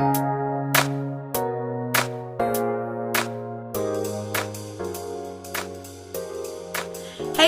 Hey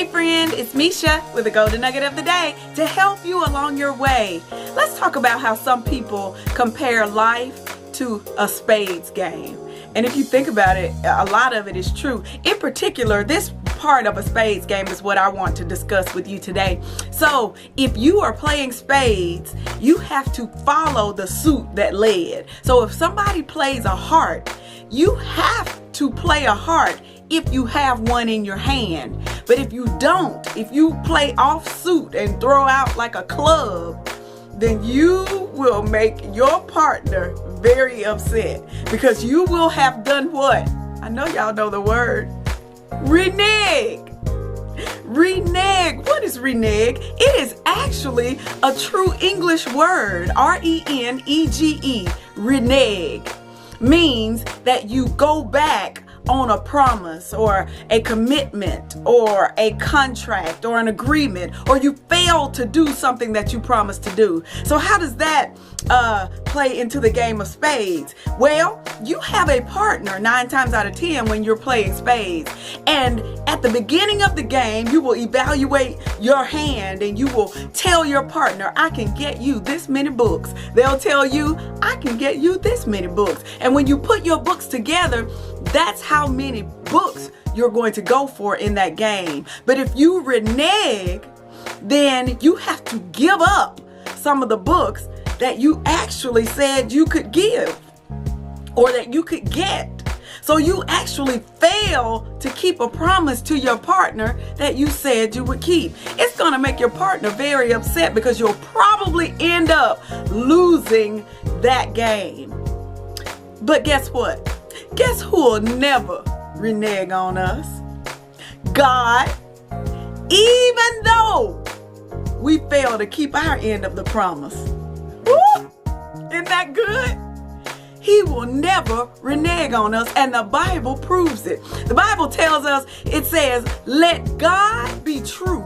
friend, it's Mesha with the Golden Nugget of the Day to help you along your way. Let's talk about how some people compare life to a spades game. And if you think about it, a lot of it is true. In particular, this part of a spades game is what I want to discuss with you today. So if you are playing spades, you have to follow the suit that led. So if somebody plays a heart, you have to play a heart if you have one in your hand. But if you don't, if you play off suit and throw out like a club, then you will make your partner very upset because you will have done what? I know y'all know the word. Renege. Renege. What is renege? It is actually a true English word. R-E-N-E-G-E. Renege means that you go back on a promise or a commitment or a contract or an agreement, or you fail to do something that you promised to do. So how does that play into the game of spades? Well, you have a partner 9 times out of 10 when you're playing spades, and at the beginning of the game you will evaluate your hand and you will tell your partner, I can get you this many books. They'll tell you, I can get you this many books. And when you put your books together, that's how many books you're going to go for in that game. But if you renege, then you have to give up some of the books that you actually said you could give or that you could get. So you actually fail to keep a promise to your partner that you said you would keep. It's going to make your partner very upset because you'll probably end up losing that game. But guess what? Guess who will never renege on us? God. Even though we fail to keep our end of the promise. Woo! Isn't that good? He will never renege on us, and the Bible proves it. The Bible tells us, it says, let God be true,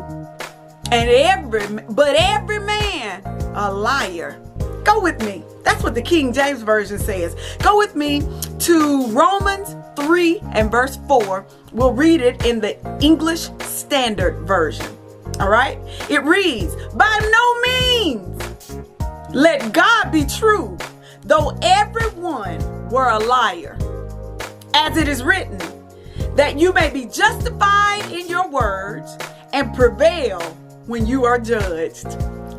and every man a liar. Go with me. That's what the King James Version says. Go with me to Romans 3 and verse 4. We'll read it in the English Standard Version. All right? It reads, by no means let God be true, though everyone were a liar. As it is written, that you may be justified in your words and prevail when you are judged.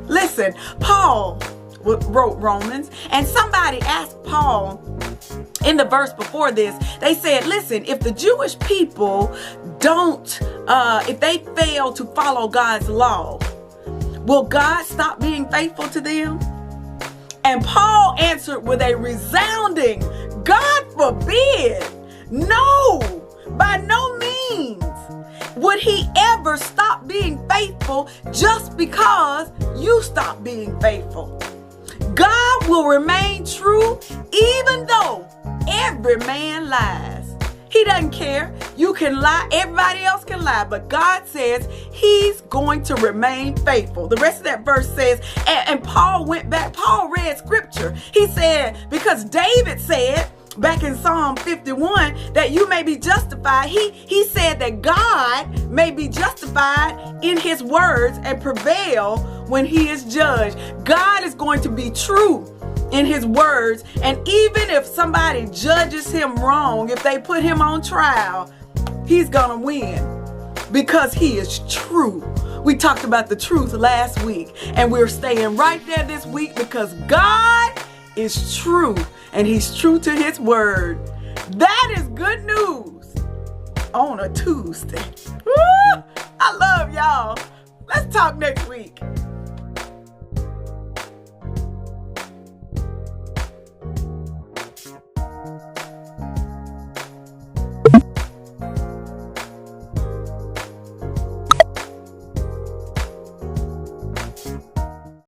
Listen, Paul wrote Romans, and somebody asked Paul in the verse before this, they said, listen, if the Jewish people if they fail to follow God's law, will God stop being faithful to them? And Paul answered with a resounding, God forbid. No, by no means would he ever stop being faithful just because you stop being faithful. God will remain true even though every man lies. He doesn't care. You can lie. Everybody else can lie. But God says he's going to remain faithful. The rest of that verse says, and Paul went back. Paul read scripture. He said, because David said back in Psalm 51 that you may be justified. He said that God may be justified in his words and prevail when he is judged. God is going to be true in his words, and even if somebody judges him wrong, if they put him on trial, he's gonna win because he is true. We talked about the truth last week, and we're staying right there this week because God is true and he's true to his word. That is good news on a Tuesday. Woo! I love y'all. Let's talk next week.